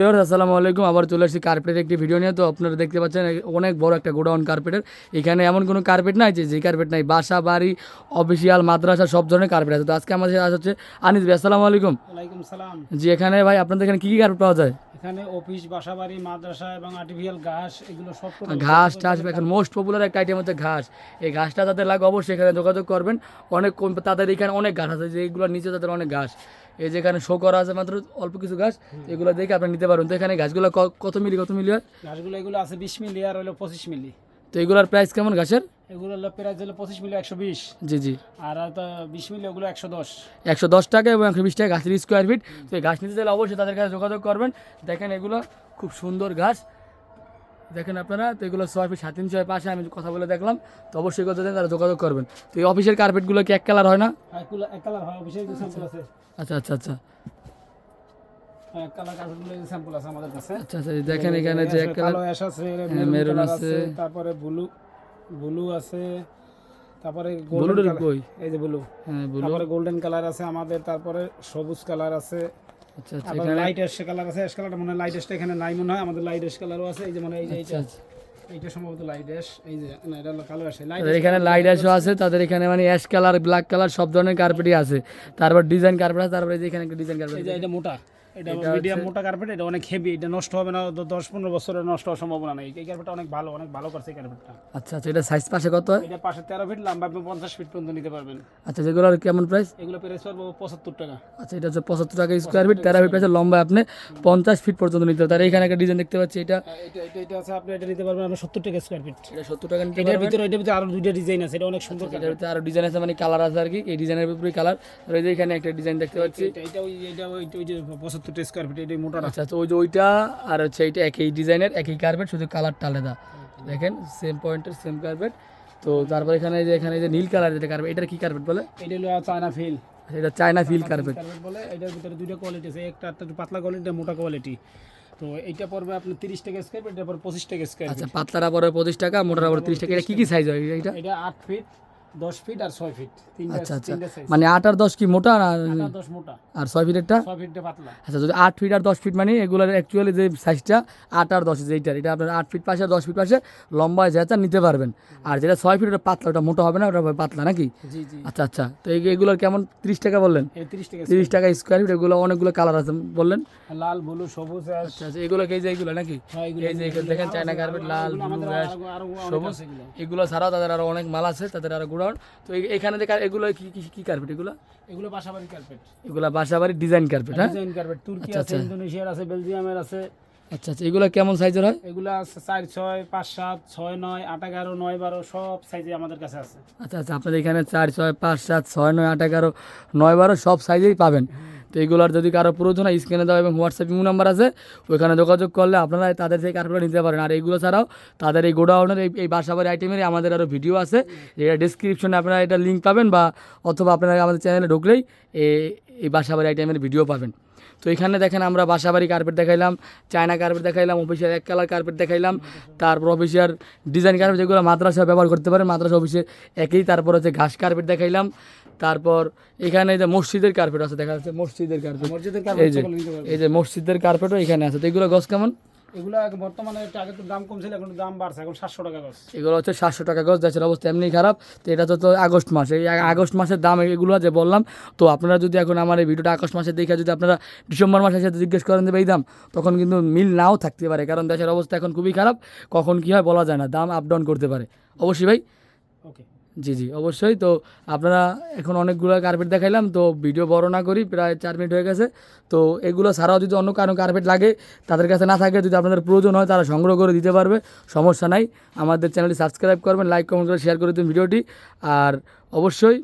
আসসালামু আলাইকুম। আবার চলে আসছি কার্পেটের একটি ভিডিও নিয়ে। তো আপনারা দেখতে পাচ্ছেন অনেক বড় একটা গোডাউন কার্পেটের। এখানে এমন কোনো কার্পেট নাই যে কার্পেট নাই, বাসা বাড়ি অফিসিয়াল মাদ্রাসা সব ধরনের কার্পেট আছে। তো আজকে আমাদের আজ হচ্ছে আনিস ভাই, আসসালামু আলাইকুম। ওয়ালাইকুম সালাম। জি, এখানে ভাই আপনাদের এখানে কী কী কার্পেট পাওয়া যায়? এখানে অফিস, বাসাবাড়ি, মাদ্রাসা এবং আর্টিফিশিয়াল ঘাস, এগুলো সব ঘাস টাস, এখন মোস্ট পপুলার একটা আইটেম হচ্ছে ঘাস। এই ঘাসটা তাদের লাগে, অবশ্যই এখানে যোগাযোগ করবেন। অনেক তাদের এখানে অনেক ঘাস আছে, যেগুলোর নিচে তাদের অনেক ঘাস। এই যেখানে শো করা আছে মাত্র অল্প কিছু ঘাস, এগুলো দেখে আপনি নিতে পারবেন। তো এখানে ঘাসগুলো কত মিলি হয়? ঘাসগুলো এগুলো আছে 20 মিলি আর হলো 25 মিলি। তো এগুলোর প্রাইস কেমন ঘাসের? এগুলো হলো প্রাইস হলো 25 মিলি 120। জি জি। আর তো 20 মিলি ওগুলো 110। 110 টাকা এবং 120 টাকা ঘাসের স্কোয়ার ফিট। তো এই ঘাস নিতে চাইলে অবশ্যই তাদের কাছে যোগাযোগ করবেন। দেখেন এগুলো খুব সুন্দর ঘাস, দেখেন আপনারা। তো এগুলো 6 ফিট 7 ইঞ্চি হয় পাশে, আমি কথা বলে দেখলাম। তো অবশ্যই কথা দেন, তারা যোগাযোগ করবেন। তো এই অফিসের কার্পেটগুলো কি এক কালার হয় না? এগুলো এক কালার হয়, অফিসে স্যাম্পল আছে। আচ্ছা আচ্ছা আচ্ছা এক কালার কার্পেটগুলো স্যাম্পল আছে আমাদের কাছে। আচ্ছা আচ্ছা, দেখেন এখানে যে এক কালার, কালো অ্যাশ আছে, মেরুন আছে, তারপরে ব্লু আছে, তারপরে ব্লুর গোল্ডেন কই? এই যে ব্লু। হ্যাঁ ব্লু। তারপরে গোল্ডেন কালার আছে আমাদের, তারপরে সবুজ কালার আছে, আচ্ছা আচ্ছা, তারপরে এখানে লাইট অ্যাশ কালার আছে। অ্যাশ কালারটা মনে হয় লাইট অ্যাশটা এখানে নাই মনে হয়, আমাদের লাইট অ্যাশ কালারও আছে। এই যে মানে এই যে আচ্ছা এইটা আচ্ছা, এইটা সম্ভবত লাইট অ্যাশ। এই যে না, এটা হলো কালো অ্যাশ। লাইট তাদের এখানে লাইট অ্যাশও আছে, তাদের এখানে মানে অ্যাশ কালার, ব্ল্যাক কালার সব ধরনের কার্পেটই আছে। তারপর ডিজাইন কার্পেট আছে, তারপরে এই যে এখানে একটা ডিজাইন কার্পেট। এই যে এটা মোটা, এটা মিডিয়াম মোটা কার্পেট। এটা অনেক হেভি, এটা নষ্ট হবে না, 10-15 বছরের নষ্ট হওয়ার সম্ভাবনা নেই। এই কার্পেটটা অনেক ভালো, অনেক ভালো করছে এই কার্পেটটা। আচ্ছা আচ্ছা, এটা সাইজ পাশে কত হয়? এটা পাশে 13 ফিট, লম্বা 50 ফিট পর্যন্ত নিতে পারবেন। আচ্ছা, যেগুলোর কেমন প্রাইস? এগুলো প্রাইস পড়বে 75 টাকা। আচ্ছা, এটা হচ্ছে 75 টাকা স্কোয়ার ফিট, 13 ফিট আছে লম্বা, আপনি 50 ফিট পর্যন্ত নিতে হবে। তার এখানে একটা ডিজাইন দেখতে পাচ্ছি, এটা এটা আছে, আপনি এটা নিতে পারবেন আপনার 70 টাকা স্কোয়ার ফিট। এটা 70 টাকা নিতে এটার পারবেন। ভিতরে আরো দুইটা ডিজাইন আছে, এটা অনেক সুন্দর। এটার ভিতরে আরো ডিজাইন আছে, মানে কালার আছে আর কি, এই ডিজাইনের উপরে কালার। আর এই যে এখানে একটা ডিজাইন দেখতে পাচ্ছি, ওই যে 75 টাকা স্কোয়ার ফিট, এটা মোটা। আচ্ছা আচ্ছা, ওই যে ওইটা আর হচ্ছে এইটা একই ডিজাইনের, একই কার্পেট, শুধু কালারটা আলাদা। দেখেন সেম পয়েন্টের সেম কার্পেট। তো তারপর এখানে যে নীল কালার যেটা কার্পেট, এটার কি কার্পেট বলে? এটা হলো চায়না ফিল। এটা চায়না ফিল কার্পেট বলে। এটার ভিতরে দুইটা কোয়ালিটি আছে, একটা একটু পাতলা কোয়ালিটি, মোটা কোয়ালিটি। তো এইটা পড়বে আপনার 30 টাকা স্কোয়ার ফিট, এটা পড়বে 25 টাকা স্কোয়ার ফিট। আচ্ছা, পাতলাটা পরে 25 টাকা, মোটাটা পরে 30 টাকা। এটা কি সাইজ হয় এটা? এটা 8 ফিট, 10 ফিট আর 6 ফিট, আচ্ছা আচ্ছা, তিনটা সাইজ। মানে 8 আর 10 কি মোটা আর 10 মোটা আর 6 ফিটেরটা? 6 ফিটটা পাতলা। আচ্ছা, যদি 8 ফিট আর 10 ফিট, মানে এগুলোর অ্যাকচুয়ালি যে সাইজটা 8 আর 10, যেইটার এটা আপনার 8 ফিট পাশে আর 10 ফিট পাশে লম্বা যেটা নিতে পারবেন। আর যেটা 6 ফিট ওটা পাতলা, ওটা মোটা হবে না, ওটা পাতলা নাকি? জি জি। আচ্ছা আচ্ছা, তো এগুলোর কেমন? 30 টাকা বললেন? 30 টাকা স্কোয়ার ফিট। এগুলো অনেকগুলো কালার আছে বললেন, লাল, ব্লু, সবুজ, অ্যাশ। আচ্ছা আচ্ছা, এগুলো কি এইগুলো নাকি? এই যে এখানে দেখেন চায়না কার্পেট, লাল, ব্লু, অ্যাশ, সবুজ। এগুলো ছাড়াও তাদের আরো অনেক মাল আছে, তাদের আরো গোডাউন। তো এখানে দেখা এগুলো কি কার্পেট? এগুলো বাসাবাড়ি কার্পেট। এগুলো বাসাবাড়ির ডিজাইন কার্পেট। হ্যাঁ, ডিজাইন কার্পেট তুর্কি আছে, ইন্দোনেশিয়ার আছে, বেলজিয়ামের আছে। আচ্ছা আচ্ছা, এগুলো কেমন সাইজের হয়? এগুলো আছে 4, 6, 5, 7, 6, 9, 8, 11, 9, 12 সব সাইজে আমাদের কাছে আছে। আচ্ছা আচ্ছা, আপনাদের এখানে 4, 6, 5, 7, 6, 9, 8, 11, 9, 12 সব সাইজেই পাবেন। তো এগুলোর যদি কারো প্রয়োজন হয়, স্ক্রিনে দেওয়া এবং হোয়াটসঅ্যাপ ইমো নাম্বার আছে, ওইখানে যোগাযোগ করলে আপনারা তাদের থেকে কার্পেটগুলো নিতে পারেন। আর এইগুলো ছাড়াও তাদের এই গোডাউনের এই বাসাবাড়ি আইটেমের আমাদের আরও ভিডিও আছে, যেটা ডিসক্রিপশনে আপনারা এটা লিঙ্ক পাবেন, বা অথবা আপনারা আমাদের চ্যানেলে ঢুকলেই এই বাসাবাড়ি আইটেমের ভিডিও পাবেন। তো এখানে দেখেন আমরা বাসাবাড়ি কার্পেট দেখাইলাম, চায়না কার্পেট দেখাইলাম, অফিসিয়াল এক কালার কার্পেট দেখাইলাম, তারপর অফিসিয়াল ডিজাইন কার্পেট যেগুলো মাদ্রাসা ব্যবহার করতে পারেন, মাদ্রাসা অফিসে একই। তারপর হচ্ছে ঘাস কার্পেট দেখাইলাম। তারপর এখানে যে মসজিদের কার্পেট আছে, দেখা যাচ্ছে মসজিদের কার্পেট, এই যে মসজিদের কার্পেটও এখানে আছে। তো এগুলো গছ কেমন? এগুলো বর্তমানে আগে তো দাম কম ছিল, এখন দাম বাড়ছে, এখন 700 টাকা গজ। এগুলো হচ্ছে 700 টাকা গজ। দেশের অবস্থা এমনি খারাপ। তো এটা তো আগস্ট মাস, এই আগস্ট মাসের দাম এগুলো যে বললাম। তো আপনারা যদি এখন আমার এই ভিডিওটা আগস্ট মাসে দেখে যদি আপনারা ডিসেম্বর মাসের সাথে জিজ্ঞেস করেন দেবে এই দাম, তখন কিন্তু মিল নাও থাকতে পারে, কারণ দেশের অবস্থা এখন খুবই খারাপ। কখন কী হয় বলা যায় না, দাম আপ ডাউন করতে পারে। অবশ্যই ভাই। ওকে। জি জি, অবশ্যই। তো আপনারা এখন অনেকগুলো কার্পেট দেখাইলাম, তো ভিডিও বড় না করি, প্রায় 4 মিনিট হয়ে গেছে। তো এগুলো ছাড়াও যদি অন্য কারো কার্পেট লাগে, তাদের কাছে না থাকে, যদি আপনাদের প্রয়োজন হয়, তারা সংগ্রহ করে দিতে পারবে, সমস্যা নাই। আমাদের চ্যানেলটি সাবস্ক্রাইব করবেন, লাইক কমেন্ট করে শেয়ার করে দিন ভিডিওটি। আর অবশ্যই